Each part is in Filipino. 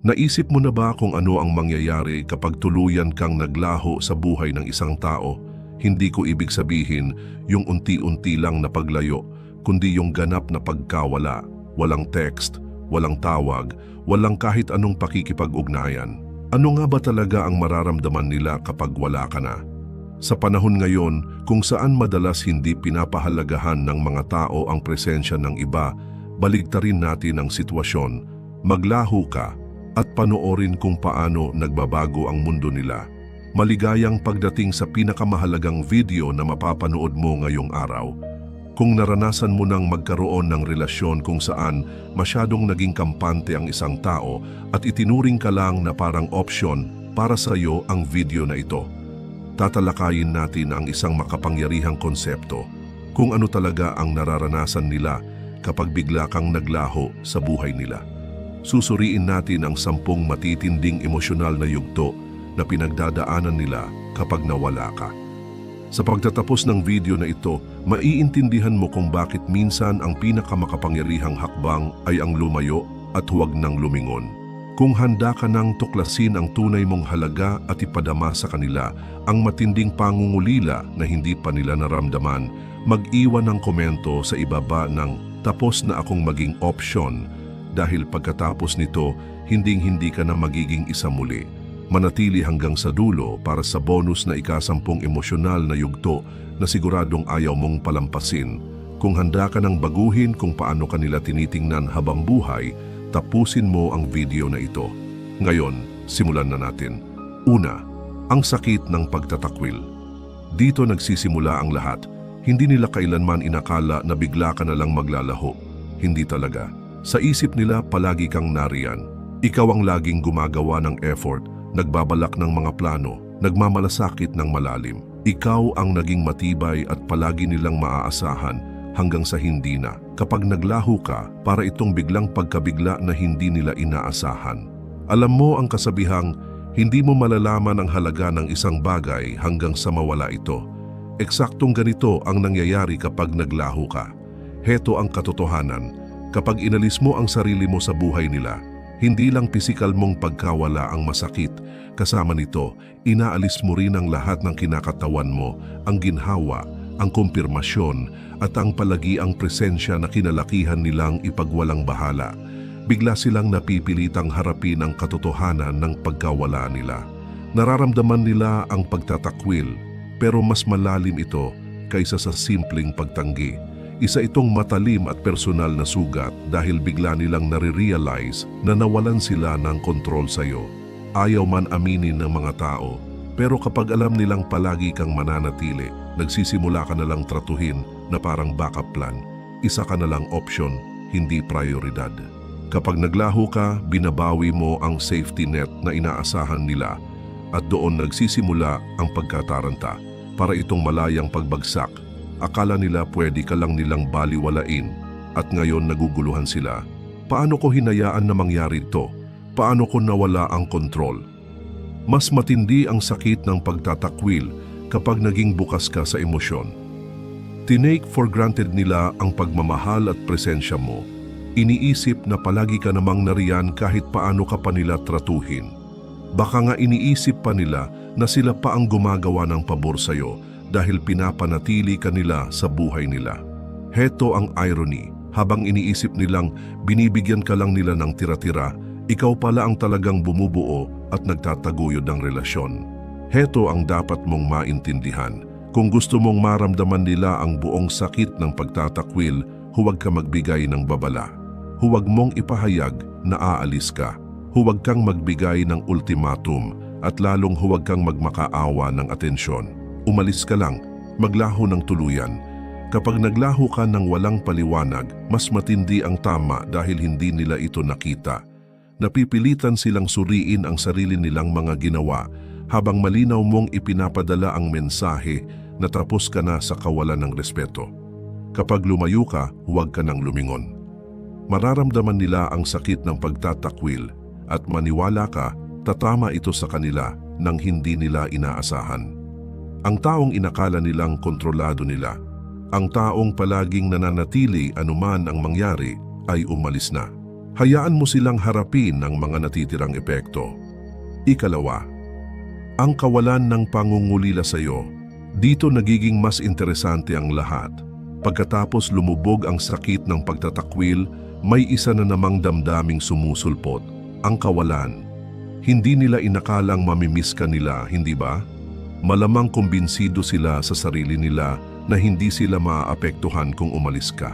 Naisip mo na ba kung ano ang mangyayari kapag tuluyan kang naglaho sa buhay ng isang tao? Hindi ko ibig sabihin yung unti-unti lang na paglayo, kundi yung ganap na pagkawala. Walang text, walang tawag, walang kahit anong pakikipag-ugnayan. Ano nga ba talaga ang mararamdaman nila kapag wala ka na? Sa panahon ngayon, kung saan madalas hindi pinapahalagahan ng mga tao ang presensya ng iba, baligtarin natin ang sitwasyon. Maglaho ka at panoorin kung paano nagbabago ang mundo nila. Maligayang pagdating sa pinakamahalagang video na mapapanood mo ngayong araw. Kung naranasan mo nang magkaroon ng relasyon kung saan masyadong naging kampante ang isang tao at itinuring ka lang na parang option, para sa iyo ang video na ito. Tatalakayin natin ang isang makapangyarihang konsepto, kung ano talaga ang nararanasan nila kapag bigla kang naglaho sa buhay nila. Susuriin natin ang 10 matitinding emosyonal na yugto na pinagdadaanan nila kapag nawala ka. Sa pagtatapos ng video na ito, maiintindihan mo kung bakit minsan ang pinakamakapangyarihang hakbang ay ang lumayo at huwag nang lumingon. Kung handa ka nang tuklasin ang tunay mong halaga at ipadama sa kanila ang matinding pangungulila na hindi pa nila naramdaman, mag-iwan ng komento sa ibaba ng "Tapos na akong maging option", dahil pagkatapos nito, hinding-hindi ka na magiging isa muli. Manatili hanggang sa dulo para sa bonus na ika-10 emosyonal na yugto na siguradong ayaw mong palampasin. Kung handa ka nang baguhin kung paano kanila tinitingnan habang buhay, tapusin mo ang video na ito. Ngayon, simulan na natin. Una, ang sakit ng pagtatakwil. Dito nagsisimula ang lahat. Hindi nila kailanman inakala na bigla ka na lang maglalaho. Hindi talaga. Sa isip nila palagi kang nariyan. Ikaw ang laging gumagawa ng effort, nagbabalak ng mga plano, nagmamalasakit ng malalim. Ikaw ang naging matibay at palagi nilang maaasahan hanggang sa hindi na. Kapag naglaho ka, para itong biglang pagkabigla na hindi nila inaasahan. Alam mo ang kasabihang, hindi mo malalaman ang halaga ng isang bagay hanggang sa mawala ito. Eksaktong ganito ang nangyayari kapag naglaho ka. Heto ang katotohanan. Kapag inalis mo ang sarili mo sa buhay nila, hindi lang pisikal mong pagkawala ang masakit, kasama nito, inaalis mo rin ang lahat ng kinakatawan mo, ang ginhawa, ang kumpirmasyon, at ang palagiang presensya na kinalakihan nilang ipagwalang bahala. Bigla silang napipilitang harapin ang katotohanan ng pagkawala nila. Nararamdaman nila ang pagtatakwil, pero mas malalim ito kaysa sa simpleng pagtanggi. Isa itong matalim at personal na sugat dahil bigla nilang nare-realize na nawalan sila ng kontrol sa iyo. Ayaw man aminin ng mga tao, pero kapag alam nilang palagi kang mananatili, nagsisimula ka na lang tratuhin na parang backup plan. Isa ka na lang option, hindi prioridad. Kapag naglaho ka, binabawi mo ang safety net na inaasahan nila at doon nagsisimula ang pagkataranta para itong malayang pagbagsak. Akala nila pwede ka lang nilang baliwalain at ngayon naguguluhan sila. Paano ko hinayaan na mangyari ito? Paano ko nawala ang kontrol? Mas matindi ang sakit ng pagtatakwil kapag naging bukas ka sa emosyon. Tinake for granted nila ang pagmamahal at presensya mo. Iniisip na palagi ka namang nariyan kahit paano ka pa nila tratuhin. Baka nga iniisip pa nila na sila pa ang gumagawa ng pabor sa'yo dahil pinapanatili ka nila sa buhay nila. Heto ang irony, habang iniisip nilang binibigyan ka lang nila ng tira-tira, ikaw pala ang talagang bumubuo at nagtataguyod ng relasyon. Heto ang dapat mong maintindihan. Kung gusto mong maramdaman nila ang buong sakit ng pagtatakwil, huwag ka magbigay ng babala. Huwag mong ipahayag na aalis ka. Huwag kang magbigay ng ultimatum at lalong huwag kang magmakaawa ng atensyon. Umalis ka lang, maglaho ng tuluyan. Kapag naglaho ka ng walang paliwanag, mas matindi ang tama dahil hindi nila ito nakita. Napipilitan silang suriin ang sarili nilang mga ginawa habang malinaw mong ipinapadala ang mensahe na tapos ka na sa kawalan ng respeto. Kapag lumayo ka, huwag ka nang lumingon. Mararamdaman nila ang sakit ng pagtatakwil at maniwala ka, tatama ito sa kanila nang hindi nila inaasahan. Ang taong inakala nilang kontrolado nila, ang taong palaging nananatili anuman ang mangyari, ay umalis na. Hayaan mo silang harapin ang mga natitirang epekto. Ikalawa, ang kawalan ng pangungulila sa iyo. Dito nagiging mas interesante ang lahat. Pagkatapos lumubog ang sakit ng pagtatakwil, may isa na namang damdaming sumusulpot, ang kawalan. Hindi nila inakalang mamimiss ka nila, hindi ba? Malamang kumbinsido sila sa sarili nila na hindi sila maaapektuhan kung umalis ka.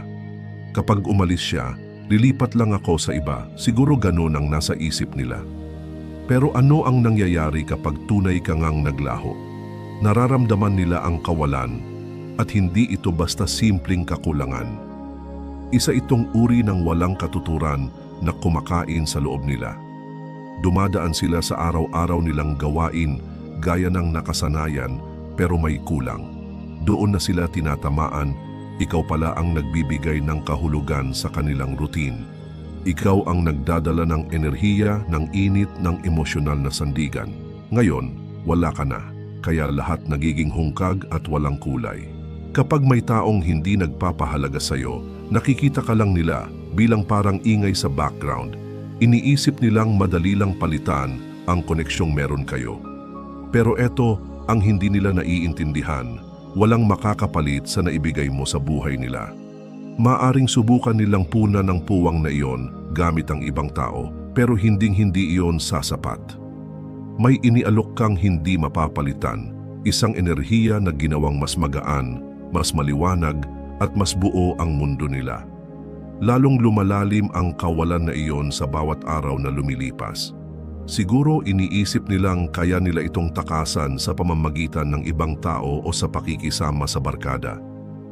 Kapag umalis siya, lilipat lang ako sa iba, siguro ganun ang nasa isip nila. Pero ano ang nangyayari kapag tunay ka ngang naglaho? Nararamdaman nila ang kawalan at hindi ito basta simpleng kakulangan. Isa itong uri ng walang katuturan na kumakain sa loob nila. Dumadaan sila sa araw-araw nilang gawain gaya ng nakasanayan pero may kulang. Doon na sila tinatamaan, ikaw pala ang nagbibigay ng kahulugan sa kanilang routine. Ikaw ang nagdadala ng enerhiya, ng init, ng emosyonal na sandigan. Ngayon, wala ka na, kaya lahat nagiging hungkag at walang kulay. Kapag may taong hindi nagpapahalaga sa'yo, nakikita ka lang nila bilang parang ingay sa background. Iniisip nilang madali lang palitan ang koneksyong meron kayo. Pero eto ang hindi nila naiintindihan, walang makakapalit sa naibigay mo sa buhay nila. Maaring subukan nilang punan ng puwang na iyon gamit ang ibang tao, pero hinding-hindi iyon sasapat. May inialok kang hindi mapapalitan, isang enerhiya na ginawang mas magaan, mas maliwanag at mas buo ang mundo nila. Lalong lumalalim ang kawalan na iyon sa bawat araw na lumilipas. Siguro iniisip nilang kaya nila itong takasan sa pamamagitan ng ibang tao o sa pakikisama sa barkada.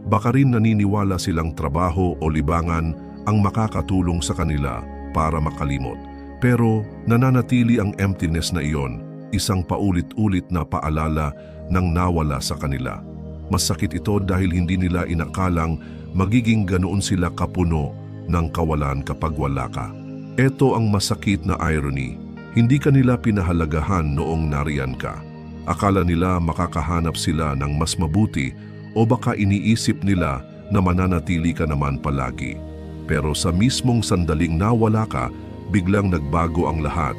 Baka rin naniniwala silang trabaho o libangan ang makakatulong sa kanila para makalimot. Pero nananatili ang emptiness na iyon, isang paulit-ulit na paalala ng nawala sa kanila. Masakit ito dahil hindi nila inakalang magiging ganoon sila kapuno ng kawalan kapag wala ka. Ito ang masakit na irony. Hindi ka nila pinahalagahan noong nariyan ka. Akala nila makakahanap sila ng mas mabuti o baka iniisip nila na mananatili ka naman palagi. Pero sa mismong sandaling nawala ka, biglang nagbago ang lahat.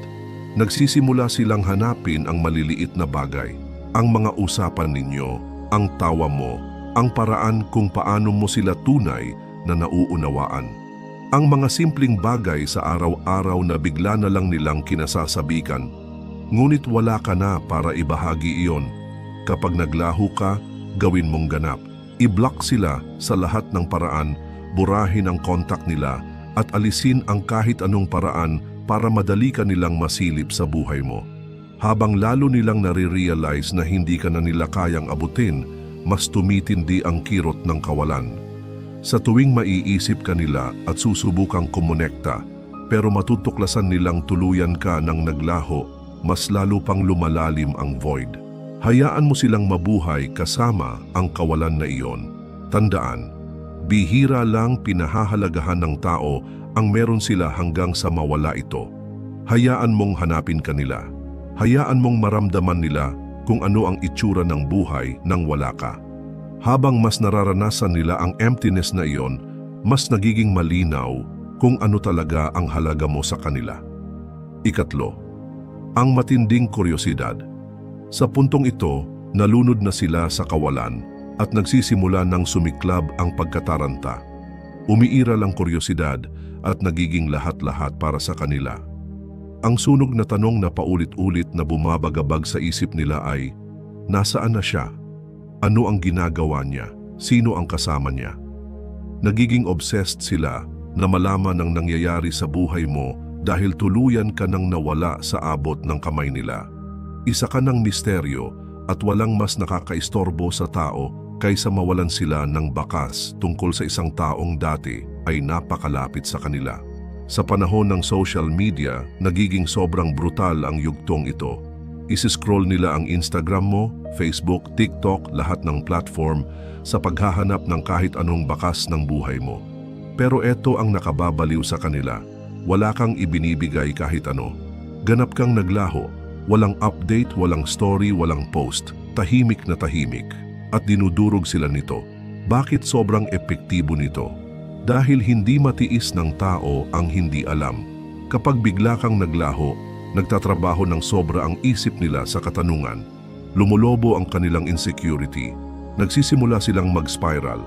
Nagsisimula silang hanapin ang maliliit na bagay, ang mga usapan ninyo, ang tawa mo, ang paraan kung paano mo sila tunay na nauunawaan. Ang mga simpleng bagay sa araw-araw na bigla na lang nilang kinasasabikan, ngunit wala ka na para ibahagi iyon. Kapag naglaho ka, gawin mong ganap. I-block sila sa lahat ng paraan, burahin ang kontak nila at alisin ang kahit anong paraan para madali ka nilang masilip sa buhay mo. Habang lalo nilang nare-realize na hindi ka na nila kayang abutin, mas tumitindi ang kirot ng kawalan. Sa tuwing maiisip ka nila at susubukang kumonekta, pero matutuklasan nilang tuluyan ka ng naglaho, mas lalo pang lumalalim ang void. Hayaan mo silang mabuhay kasama ang kawalan na iyon. Tandaan, bihira lang pinahahalagahan ng tao ang meron sila hanggang sa mawala ito. Hayaan mong hanapin ka nila. Hayaan mong maramdaman nila kung ano ang itsura ng buhay nang wala ka. Habang mas nararanasan nila ang emptiness na iyon, mas nagiging malinaw kung ano talaga ang halaga mo sa kanila. Ikatlo, ang matinding kuryosidad. Sa puntong ito, nalunod na sila sa kawalan at nagsisimula ng sumiklab ang pagkataranta. Umiiral ang kuryosidad at nagiging lahat-lahat para sa kanila. Ang sunog na tanong na paulit-ulit na bumabagabag sa isip nila ay, nasaan na siya? Ano ang ginagawa niya? Sino ang kasama niya? Nagiging obsessed sila na malaman ang nangyayari sa buhay mo dahil tuluyan ka nang nawala sa abot ng kamay nila. Isa ka ng misteryo at walang mas nakakaistorbo sa tao kaysa mawalan sila ng bakas tungkol sa isang taong dati ay napakalapit sa kanila. Sa panahon ng social media, nagiging sobrang brutal ang yugtong ito. Isi-scroll nila ang Instagram mo, Facebook, TikTok, lahat ng platform sa paghahanap ng kahit anong bakas ng buhay mo. Pero eto ang nakababaliw sa kanila. Wala kang ibinibigay kahit ano. Ganap kang naglaho. Walang update, walang story, walang post. Tahimik na tahimik. At dinudurog sila nito. Bakit sobrang epektibo nito? Dahil hindi matiis ng tao ang hindi alam. Kapag bigla kang naglaho, nagtatrabaho ng sobra ang isip nila sa katanungan, lumulobo ang kanilang insecurity, nagsisimula silang mag-spiral.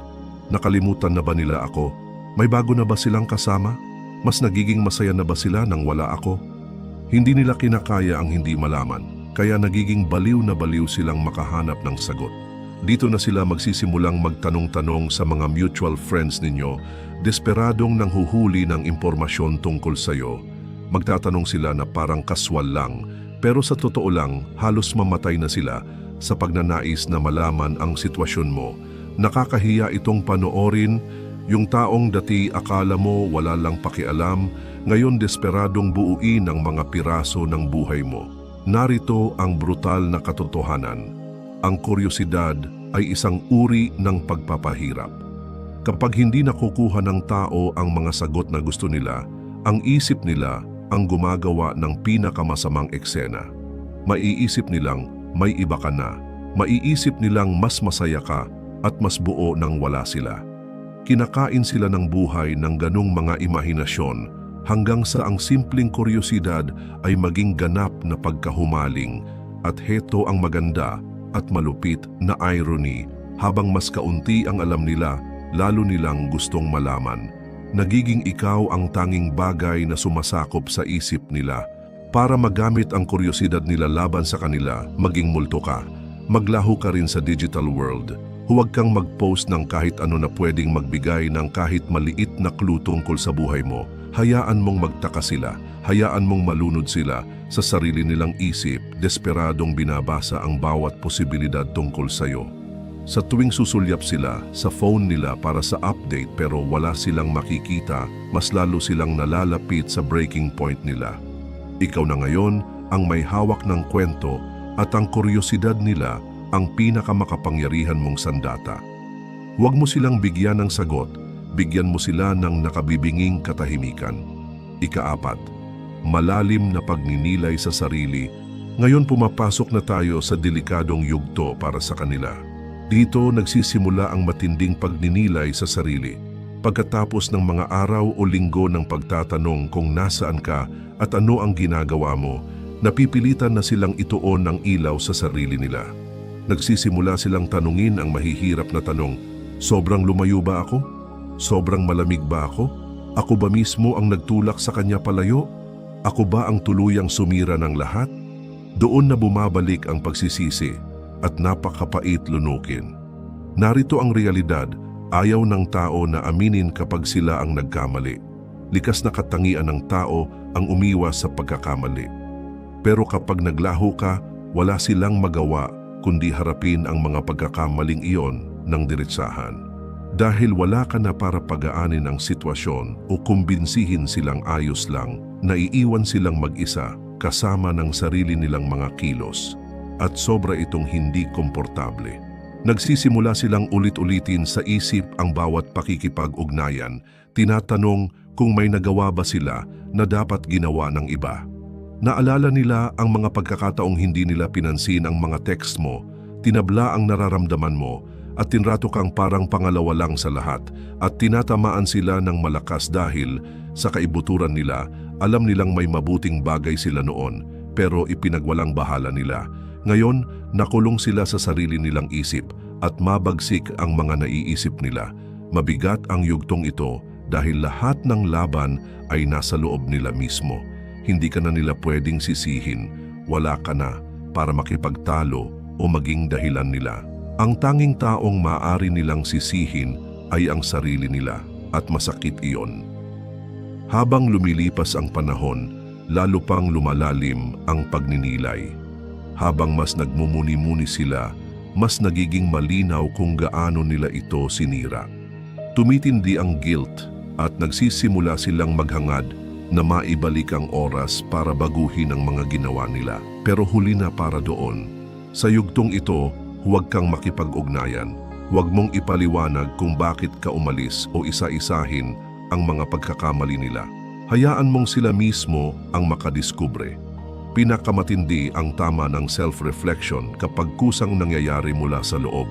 Nakalimutan na ba nila ako? May bago na ba silang kasama? Mas nagiging masaya na ba sila nang wala ako? Hindi nila kinakaya ang hindi malaman, kaya nagiging baliw na baliw silang makahanap ng sagot. Dito na sila magsisimulang magtanong-tanong sa mga mutual friends ninyo, desperadong nanghuhuli ng impormasyon tungkol sa'yo. Magtatanong sila na parang kaswal lang, pero sa totoo lang, halos mamatay na sila sa pagnanais na malaman ang sitwasyon mo. Nakakahiya itong panoorin, yung taong dati akala mo wala lang pakialam, ngayon desperadong buuin ang mga piraso ng buhay mo. Narito ang brutal na katotohanan. Ang kuryosidad ay isang uri ng pagpapahirap. Kapag hindi nakukuha ng tao ang mga sagot na gusto nila, ang isip nila ang gumagawa ng pinakamasamang eksena. Maiisip nilang may iba ka na. Maiisip nilang mas masaya ka at mas buo nang wala sila. Kinakain sila ng buhay ng ganong mga imahinasyon hanggang sa ang simpleng kuryosidad ay maging ganap na pagkahumaling. At heto ang maganda at malupit na irony, habang mas kaunti ang alam nila, lalo nilang gustong malaman. Nagiging ikaw ang tanging bagay na sumasakop sa isip nila. Para magamit ang kuryosidad nila laban sa kanila, maging multo ka. Maglaho ka rin sa digital world. Huwag kang mag-post ng kahit ano na pwedeng magbigay ng kahit maliit na clue tungkol sa buhay mo. Hayaan mong magtaka sila. Hayaan mong malunod sila sa sarili nilang isip, desperadong binabasa ang bawat posibilidad tungkol sa'yo. Sa tuwing susulyap sila sa phone nila para sa update pero wala silang makikita, mas lalo silang nalalapit sa breaking point nila. Ikaw na ngayon ang may hawak ng kwento at ang kuryosidad nila ang pinakamakapangyarihan mong sandata. Huwag mo silang bigyan ng sagot, bigyan mo sila ng nakabibinging katahimikan. Ika-4, malalim na pagninilay sa sarili. Ngayon pumapasok na tayo sa delikadong yugto para sa kanila. Dito nagsisimula ang matinding pagninilay sa sarili. Pagkatapos ng mga araw o linggo ng pagtatanong kung nasaan ka at ano ang ginagawa mo, napipilitan na silang ituon ng ilaw sa sarili nila. Nagsisimula silang tanungin ang mahihirap na tanong, sobrang lumayo ba ako? Sobrang malamig ba ako? Ako ba mismo ang nagtulak sa kanya palayo? Ako ba ang tuluyang sumira ng lahat? Doon na bumabalik ang pagsisisi at napakapait lunukin. Narito ang realidad, ayaw ng tao na aminin kapag sila ang nagkamali. Likas na katangian ng tao ang umiwas sa pagkakamali. Pero kapag naglaho ka, wala silang magawa kundi harapin ang mga pagkakamaling iyon ng diretsahan. Dahil wala ka na para pagaanin ang sitwasyon o kumbinsihin silang ayos lang, naiiwan silang mag-isa kasama ng sarili nilang mga kilos. At sobra itong hindi komportable. Nagsisimula silang ulit-ulitin sa isip ang bawat pakikipag-ugnayan, tinatanong kung may nagawa ba sila na dapat ginawa ng iba. Naalala nila ang mga pagkakataong hindi nila pinansin ang mga text mo, tinabla ang nararamdaman mo, at tinrato kang parang pangalawa lang sa lahat, at tinatamaan sila ng malakas dahil sa kaibuturan nila, alam nilang may mabuting bagay sila noon, pero ipinagwalang bahala nila. Ngayon, nakulong sila sa sarili nilang isip at mabagsik ang mga naiisip nila. Mabigat ang yugtong ito dahil lahat ng laban ay nasa loob nila mismo. Hindi ka na nila pwedeng sisihin, wala ka na para makipagtalo o maging dahilan nila. Ang tanging taong maaari nilang sisihin ay ang sarili nila at masakit iyon. Habang lumilipas ang panahon, lalo pang lumalalim ang pagninilay. Habang mas nagmumuni-muni sila, mas nagiging malinaw kung gaano nila ito sinira. Tumitindi ang guilt at nagsisimula silang maghangad na maibalik ang oras para baguhin ang mga ginawa nila. Pero huli na para doon. Sa yugtong ito, huwag kang makipag-ugnayan. Huwag mong ipaliwanag kung bakit ka umalis o isa-isahin ang mga pagkakamali nila. Hayaan mong sila mismo ang makadiskubre. Pinakamatindi ang tama ng self-reflection kapag kusang nangyayari mula sa loob.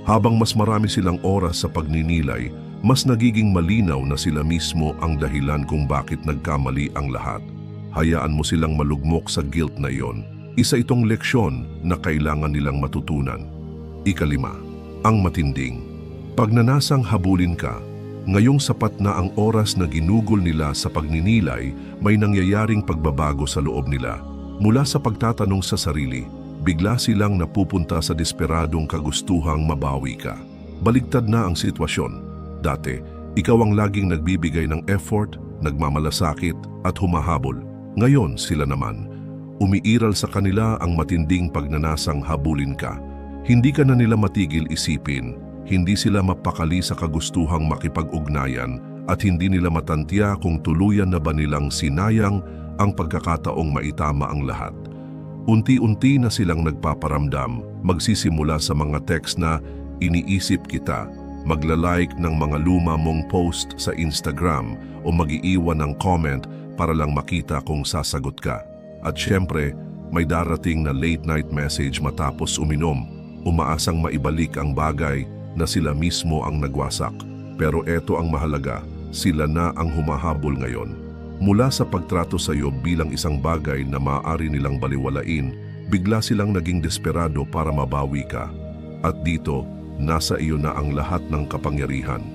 Habang mas marami silang oras sa pagninilay, mas nagiging malinaw na sila mismo ang dahilan kung bakit nagkamali ang lahat. Hayaan mo silang malugmok sa guilt na iyon. Isa itong leksyon na kailangan nilang matutunan. Ikalima, ang matinding. Pag nanasang habulin ka, ngayong sapat na ang oras na ginugol nila sa pagninilay, may nangyayaring pagbabago sa loob nila. Mula sa pagtatanong sa sarili, bigla silang napupunta sa desperadong kagustuhang mabawi ka. Baligtad na ang sitwasyon. Dati, ikaw ang laging nagbibigay ng effort, nagmamalasakit at humahabol. Ngayon sila naman, umiiral sa kanila ang matinding pagnanasang habulin ka. Hindi ka na nila matigil isipin, hindi sila mapakali sa kagustuhang makipag-ugnayan at hindi nila matantiya kung tuluyan na ba nilang sinayang ang pagkakataong maitama ang lahat. Unti-unti na silang nagpaparamdam, magsisimula sa mga text na iniisip kita, magla-like ng mga luma mong post sa Instagram o mag-iiwan ng comment para lang makita kung sasagot ka. At syempre, may darating na late night message matapos uminom, umaasang maibalik ang bagay na sila mismo ang nagwasak. Pero eto ang mahalaga, sila na ang humahabol ngayon. Mula sa pagtrato sa iyo bilang isang bagay na maaari nilang baliwalain, bigla silang naging desperado para mabawi ka. At dito, nasa iyo na ang lahat ng kapangyarihan.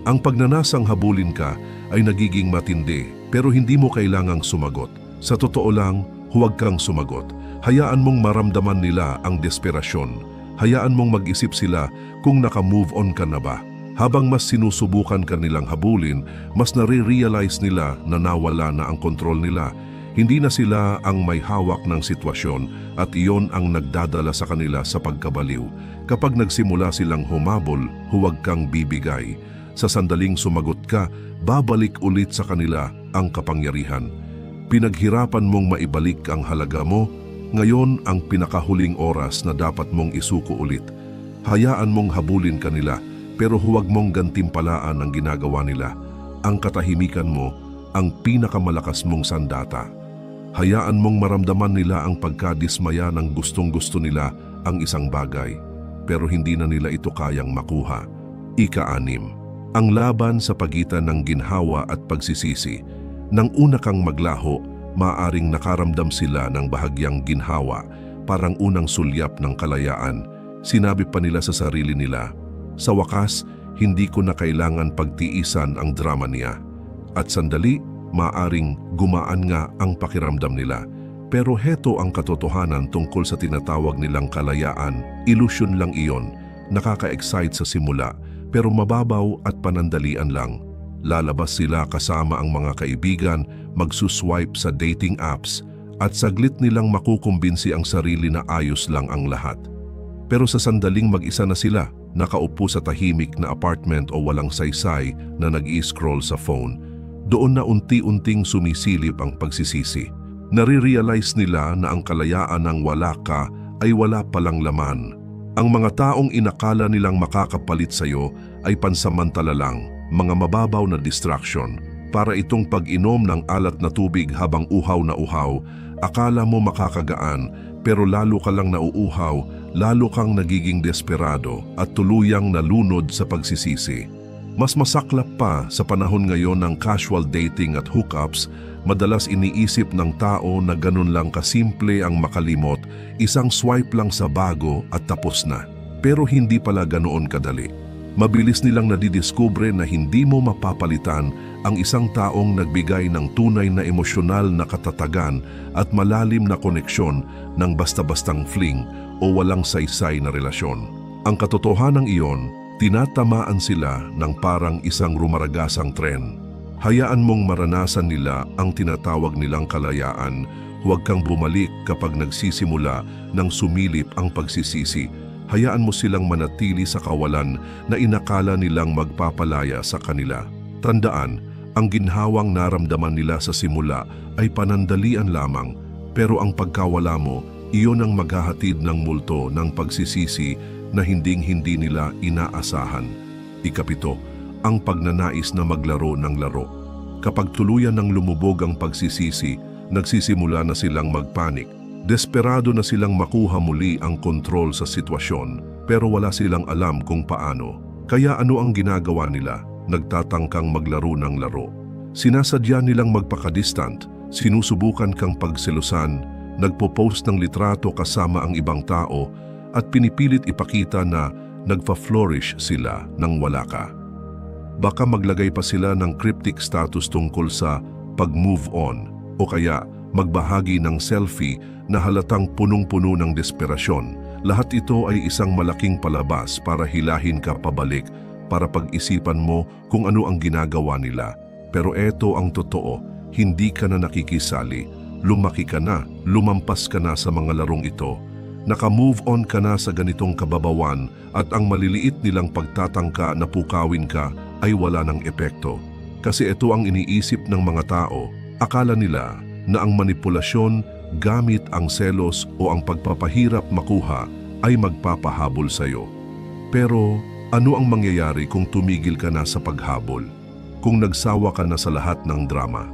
Ang pagnanasang habulin ka ay nagiging matindi, pero hindi mo kailangang sumagot. Sa totoo lang, huwag kang sumagot. Hayaan mong maramdaman nila ang desperasyon. Hayaan mong mag-isip sila kung naka-move on ka na ba. Habang mas sinusubukan ka nilang habulin, mas nare-realize nila na nawala na ang kontrol nila. Hindi na sila ang may hawak ng sitwasyon at iyon ang nagdadala sa kanila sa pagkabaliw. Kapag nagsimula silang humabol, huwag kang bibigay. Sa sandaling sumagot ka, babalik ulit sa kanila ang kapangyarihan. Pinaghirapan mong maibalik ang halaga mo, ngayon ang pinakahuling oras na dapat mong isuko ulit. Hayaan mong habulin ka nila, pero huwag mong gantimpalaan ang ginagawa nila. Ang katahimikan mo, ang pinakamalakas mong sandata. Hayaan mong maramdaman nila ang pagkadismaya ng gustong-gusto nila ang isang bagay, pero hindi na nila ito kayang makuha. Ika-6, ang laban sa pagitan ng ginhawa at pagsisisi. Nang una kang maglaho, maaring nakaramdam sila ng bahagyang ginhawa, parang unang sulyap ng kalayaan. Sinabi pa nila sa sarili nila, sa wakas, hindi ko na kailangan pagtiisan ang drama niya. At sandali, maaring gumaan nga ang pakiramdam nila. Pero heto ang katotohanan tungkol sa tinatawag nilang kalayaan. Ilusyon lang iyon, nakaka-excite sa simula, pero mababaw at panandalian lang. Lalabas sila kasama ang mga kaibigan, magsuswipe sa dating apps, at saglit nilang makukumbinsi ang sarili na ayos lang ang lahat. Pero sa sandaling mag-isa na sila, nakaupo sa tahimik na apartment o walang saysay na nag-i-scroll sa phone, doon na unti-unting sumisilip ang pagsisisi. Nare-realize nila na ang kalayaan ng wala ka ay wala palang laman. Ang mga taong inakala nilang makakapalit sa iyo ay pansamantala lang, mga mababaw na distraction. Para itong pag-inom ng alat na tubig habang uhaw na uhaw, akala mo makakagaan, pero lalo ka lang nauuhaw, lalo kang nagiging desperado at tuluyang nalunod sa pagsisisi. Mas masaklap pa sa panahon ngayon ng casual dating at hookups, madalas iniisip ng tao na ganun lang kasimple ang makalimot, isang swipe lang sa bago at tapos na. Pero hindi pala ganoon kadali. Mabilis nilang nadidiskubre na hindi mo mapapalitan ang isang taong nagbigay ng tunay na emosyonal na katatagan at malalim na koneksyon ng basta-bastang fling o walang saysay na relasyon. Ang katotohanan iyon, tinatamaan sila ng parang isang rumaragasang tren. Hayaan mong maranasan nila ang tinatawag nilang kalayaan. Huwag kang bumalik kapag nagsisimula ng sumilip ang pagsisisi. Hayaan mo silang manatili sa kawalan na inakala nilang magpapalaya sa kanila. Tandaan, ang ginhawang naramdaman nila sa simula ay panandalian lamang, pero ang pagkawala mo, iyon ang maghahatid ng multo ng pagsisisi na hinding-hindi nila inaasahan. Ikapito, ang pagnanais na maglaro ng laro. Kapag tuluyan ng lumubog ang pagsisisi, nagsisimula na silang magpanik. Desperado na silang makuha muli ang kontrol sa sitwasyon, pero wala silang alam kung paano. Kaya ano ang ginagawa nila? nagtatangkang maglaro ng laro. Sinasadya nilang magpaka-distant, sinusubukan kang pagselusan, nagpo-post ng litrato kasama ang ibang tao at pinipilit ipakita na nagfa-flourish sila nang wala ka. Baka maglagay pa sila ng cryptic status tungkol sa pag-move on o kaya magbahagi ng selfie na halatang punong-puno ng desperasyon. Lahat ito ay isang malaking palabas para hilahin ka pabalik, para pag-isipan mo kung ano ang ginagawa nila. Pero eto ang totoo, hindi ka na nakikisali. Lumaki ka na, lumampas ka na sa mga larong ito. Naka-move on ka na sa ganitong kababawan at ang maliliit nilang pagtatangka na pukawin ka ay wala ng epekto. Kasi ito ang iniisip ng mga tao. Akala nila na ang manipulasyon gamit ang selos o ang pagpapahirap makuha ay magpapahabol sa iyo. Pero ano ang mangyayari kung tumigil ka na sa paghabol? Kung nagsawa ka na sa lahat ng drama?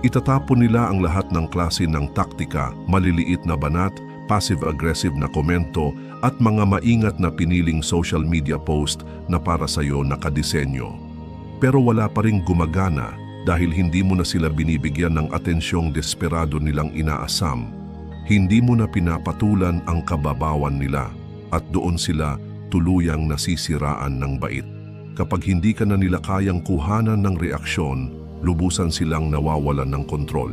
Itatapon nila ang lahat ng klase ng taktika, maliliit na banat, passive-aggressive na komento at mga maingat na piniling social media post na para sa iyo nakadisenyo. Pero wala pa ring gumagana dahil hindi mo na sila binibigyan ng atensyong desperado nilang inaasam. Hindi mo na pinapatulan ang kababawan nila at doon sila tuluyang nasisiraan ng bait. Kapag hindi ka na nila kayang kuhanan ng reaksyon, lubusan silang nawawalan ng kontrol.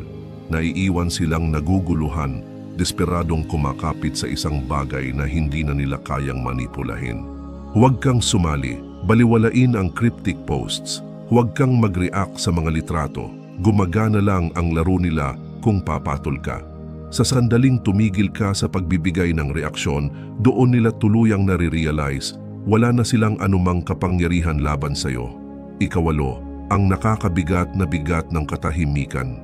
Naiiwan silang naguguluhan, desperadong kumakapit sa isang bagay na hindi na nila kayang manipulahin. Huwag kang sumali, baliwalain ang cryptic posts. Huwag kang mag-react sa mga litrato. Gumagana lang ang laro nila kung papatol ka. Sa sandaling tumigil ka sa pagbibigay ng reaksyon, doon nila tuluyang nare-realize wala na silang anumang kapangyarihan laban sa iyo. Ikawalo, ang nakakabigat na bigat ng katahimikan.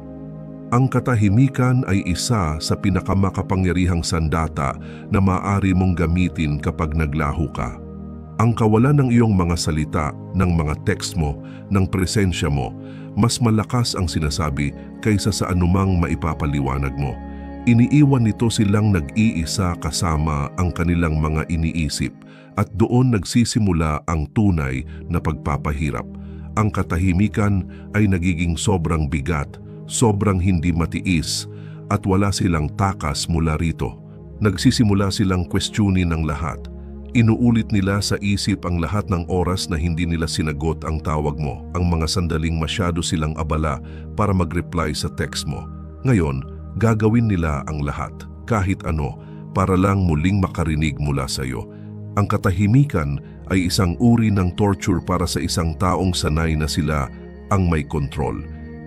Ang katahimikan ay isa sa pinakamakapangyarihang sandata na maaari mong gamitin kapag naglaho ka. Ang kawalan ng iyong mga salita, ng mga text mo, ng presensya mo, mas malakas ang sinasabi kaysa sa anumang maipapaliwanag mo. Iniiwan nito silang nag-iisa kasama ang kanilang mga iniisip at doon nagsisimula ang tunay na pagpapahirap. Ang katahimikan ay nagiging sobrang bigat, sobrang hindi matiis at wala silang takas mula rito. Nagsisimula silang questionin ng lahat. Inuulit nila sa isip ang lahat ng oras na hindi nila sinagot ang tawag mo, ang mga sandaling masyado silang abala para mag-reply sa text mo. Ngayon, gagawin nila ang lahat, kahit ano, para lang muling makarinig mula sa iyo. Ang katahimikan ay isang uri ng torture para sa isang taong sanay na sila ang may kontrol.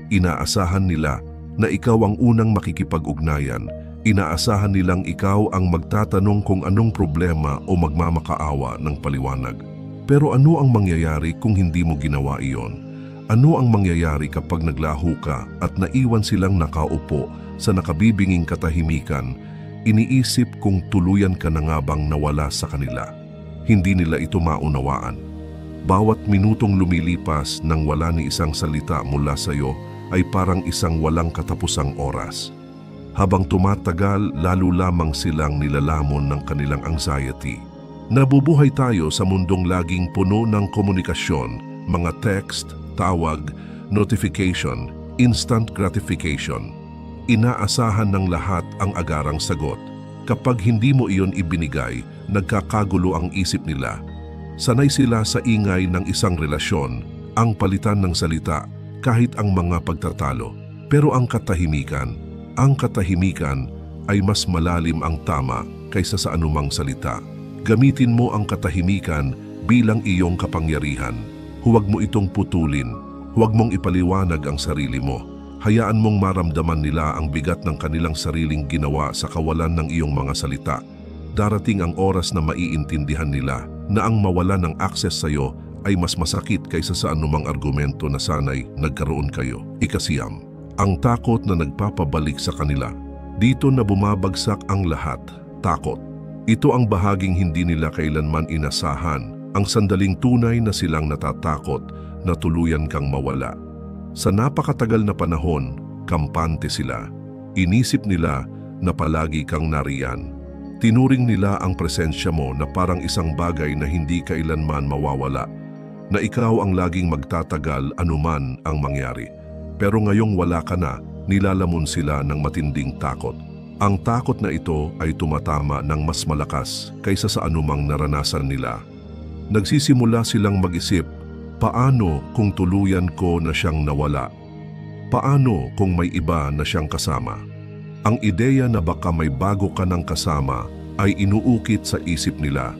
Inaasahan nila na ikaw ang unang makikipag-ugnayan. Inaasahan nilang ikaw ang magtatanong kung anong problema o magmamakaawa ng paliwanag. Pero ano ang mangyayari kung hindi mo ginawa iyon? Ano ang mangyayari kapag naglaho ka at naiwan silang nakaupo sa nakabibinging katahimikan? Iniisip kung tuluyan ka na nga bang nawala sa kanila. Hindi nila ito maunawaan. Bawat minutong lumilipas nang wala ni isang salita mula sa iyo ay parang isang walang katapusang oras. Habang tumatagal, lalo lamang silang nilalamon ng kanilang anxiety. Nabubuhay tayo sa mundong laging puno ng komunikasyon, mga text, tawag, notification, instant gratification. Inaasahan ng lahat ang agarang sagot. Kapag hindi mo iyon ibinigay, nagkakagulo ang isip nila. Sanay sila sa ingay ng isang relasyon, ang palitan ng salita, kahit ang mga pagtatalo. Pero ang katahimikan ay mas malalim ang tama kaysa sa anumang salita. Gamitin mo ang katahimikan bilang iyong kapangyarihan. Huwag mo itong putulin. Huwag mong ipaliwanag ang sarili mo. Hayaan mong maramdaman nila ang bigat ng kanilang sariling ginawa sa kawalan ng iyong mga salita. Darating ang oras na maiintindihan nila na ang mawalan ng access sa iyo ay mas masakit kaysa sa anumang argumento na sanay nagkaroon kayo. Ikasiyam, ang takot na nagpapabalik sa kanila. Dito na bumabagsak ang lahat, takot. Ito ang bahaging hindi nila kailanman inasahan, ang sandaling tunay na silang natatakot na tuluyan kang mawala. Sa napakatagal na panahon, kampante sila. Inisip nila na palagi kang nariyan. Tinuring nila ang presensya mo na parang isang bagay na hindi kailanman mawawala. na ikaw ang laging magtatagal anuman ang mangyari. Pero ngayong wala ka na, nilalamon sila ng matinding takot. Ang takot na ito ay tumatama ng mas malakas kaysa sa anumang naranasan nila. Nagsisimula silang mag-isip, paano kung tuluyan ko na siyang nawala? Paano kung may iba na siyang kasama? Ang ideya na baka may bago ka ng kasama ay inuukit sa isip nila.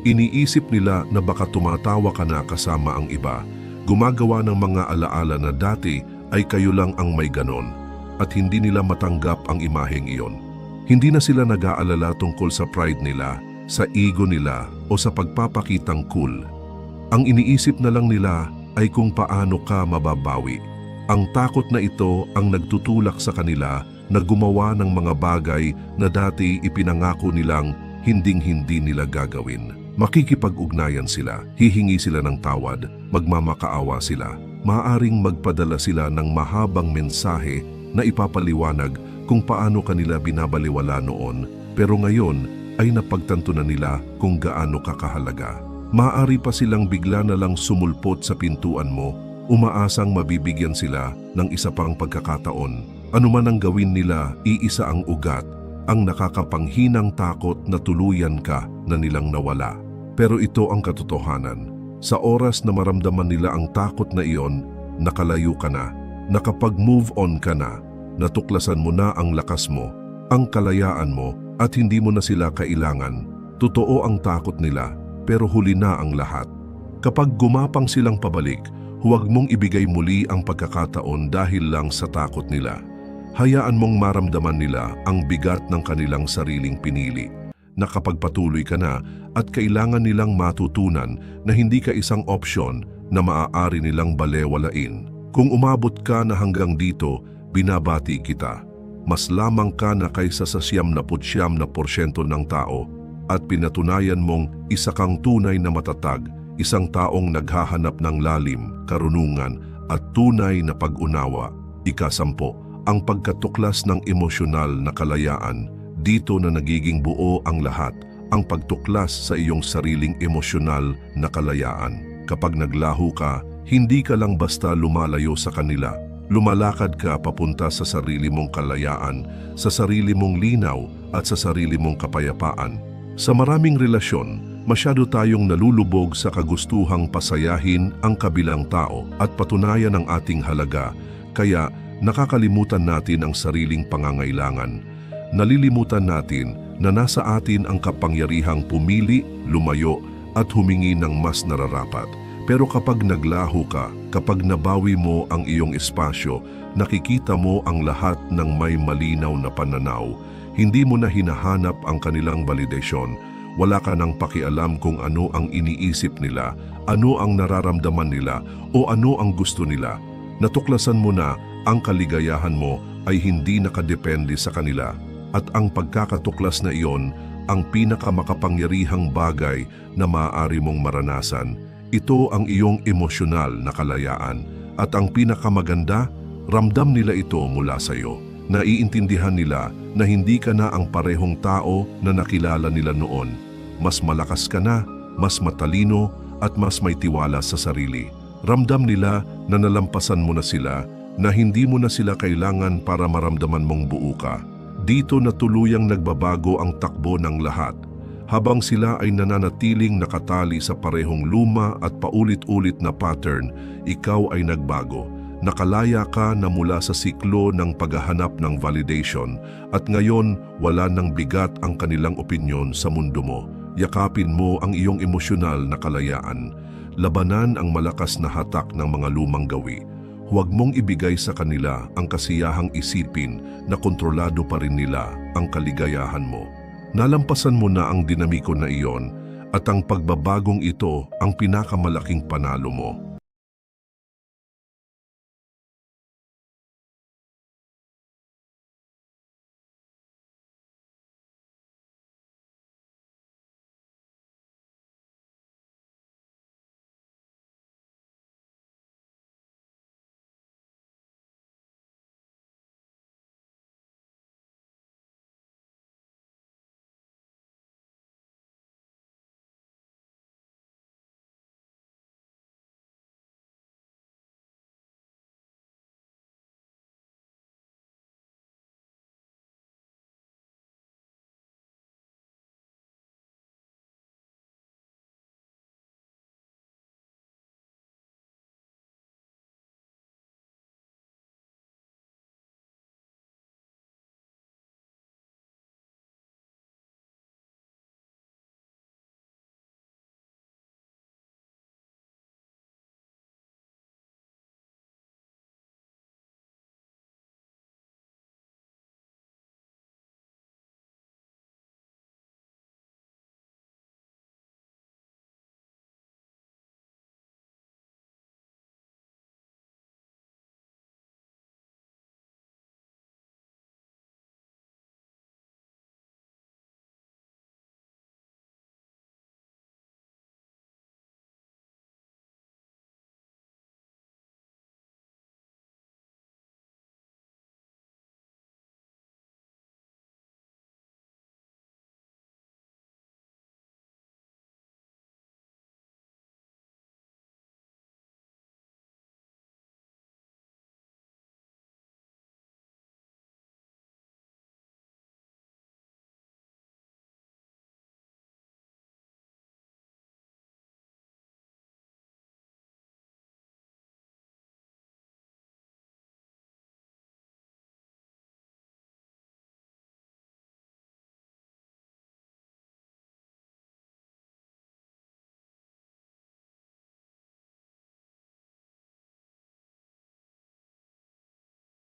Iniisip nila na baka tumatawa ka na kasama ang iba, gumagawa ng mga alaala na dati ay kayo lang ang may ganon, at hindi nila matanggap ang imaheng iyon. Hindi na sila nag-aalala tungkol sa pride nila, sa ego nila o sa pagpapakitang cool. Ang iniisip na lang nila ay kung paano ka mababawi. Ang takot na ito ang nagtutulak sa kanila na gumawa ng mga bagay na dati ipinangako nilang hinding-hindi nila gagawin. Makikipag-ugnayan sila, hihingi sila ng tawad, magmamakaawa sila. Maaaring magpadala sila ng mahabang mensahe na ipapaliwanag kung paano kanila binabaliwala noon, pero ngayon ay napagtanto na nila kung gaano kakahalaga. Maaari pa silang bigla na lang sumulpot sa pintuan mo, umaasang mabibigyan sila ng isa pang pagkakataon. Ano man ang gawin nila, iisa ang ugat, ang nakakapanghinang takot na tuluyan ka na nilang nawala. Pero ito ang katotohanan. Sa oras na maramdaman nila ang takot na iyon, nakalayo ka na, nakapag-move on ka na, natuklasan mo na ang lakas mo, ang kalayaan mo, at hindi mo na sila kailangan. Totoo ang takot nila, pero huli na ang lahat. Kapag gumapang silang pabalik, huwag mong ibigay muli ang pagkakataon dahil lang sa takot nila. Hayaan mong maramdaman nila ang bigat ng kanilang sariling pinili. Nakapagpatuloy ka na at kailangan nilang matutunan na hindi ka isang opsyon na maaari nilang balewalain. Kung umabot ka na hanggang dito, binabati kita. Mas lamang ka na kaysa sa 99% ng tao at pinatunayan mong isa kang tunay na matatag, isang taong naghahanap ng lalim, karunungan at tunay na pag-unawa. Ika-10, ang pagkatuklas ng emosyonal na kalayaan. Dito na nagiging buo ang lahat, ang pagtuklas sa iyong sariling emosyonal na kalayaan. Kapag naglaho ka, hindi ka lang basta lumalayo sa kanila. Lumalakad ka papunta sa sarili mong kalayaan, sa sarili mong linaw at sa sarili mong kapayapaan. Sa maraming relasyon, masyado tayong nalulubog sa kagustuhang pasayahin ang kabilang tao at patunayan ang ating halaga, kaya nakakalimutan natin ang sariling pangangailangan. Nalilimutan natin na nasa atin ang kapangyarihang pumili, lumayo at humingi ng mas nararapat. Pero kapag naglaho ka, kapag nabawi mo ang iyong espasyo, nakikita mo ang lahat ng may malinaw na pananaw. Hindi mo na hinahanap ang kanilang validasyon. Wala ka nang pakialam kung ano ang iniisip nila, ano ang nararamdaman nila, o ano ang gusto nila. Natuklasan mo na ang kaligayahan mo ay hindi nakadepende sa kanila. At ang pagkakatuklas na iyon, ang pinakamakapangyarihang bagay na maaari mong maranasan. Ito ang iyong emosyonal na kalayaan. At ang pinakamaganda, ramdam nila ito mula sa iyo. Naiintindihan nila na hindi ka na ang parehong tao na nakilala nila noon. Mas malakas ka na, mas matalino at mas may tiwala sa sarili. Ramdam nila na nalampasan mo na sila, na hindi mo na sila kailangan para maramdaman mong buo ka. Dito na tuluyang nagbabago ang takbo ng lahat. Habang sila ay nananatiling nakatali sa parehong luma at paulit-ulit na pattern, ikaw ay nagbago. Nakalaya ka na mula sa siklo ng paghahanap ng validation at ngayon wala nang bigat ang kanilang opinyon sa mundo mo. Yakapin mo ang iyong emosyonal na kalayaan. Labanan ang malakas na hatak ng mga lumang gawi. Huwag mong ibigay sa kanila ang kasiyahang isipin na kontrolado pa rin nila ang kaligayahan mo. Nalampasan mo na ang dinamiko na iyon at ang pagbabagong ito ang pinakamalaking panalo mo.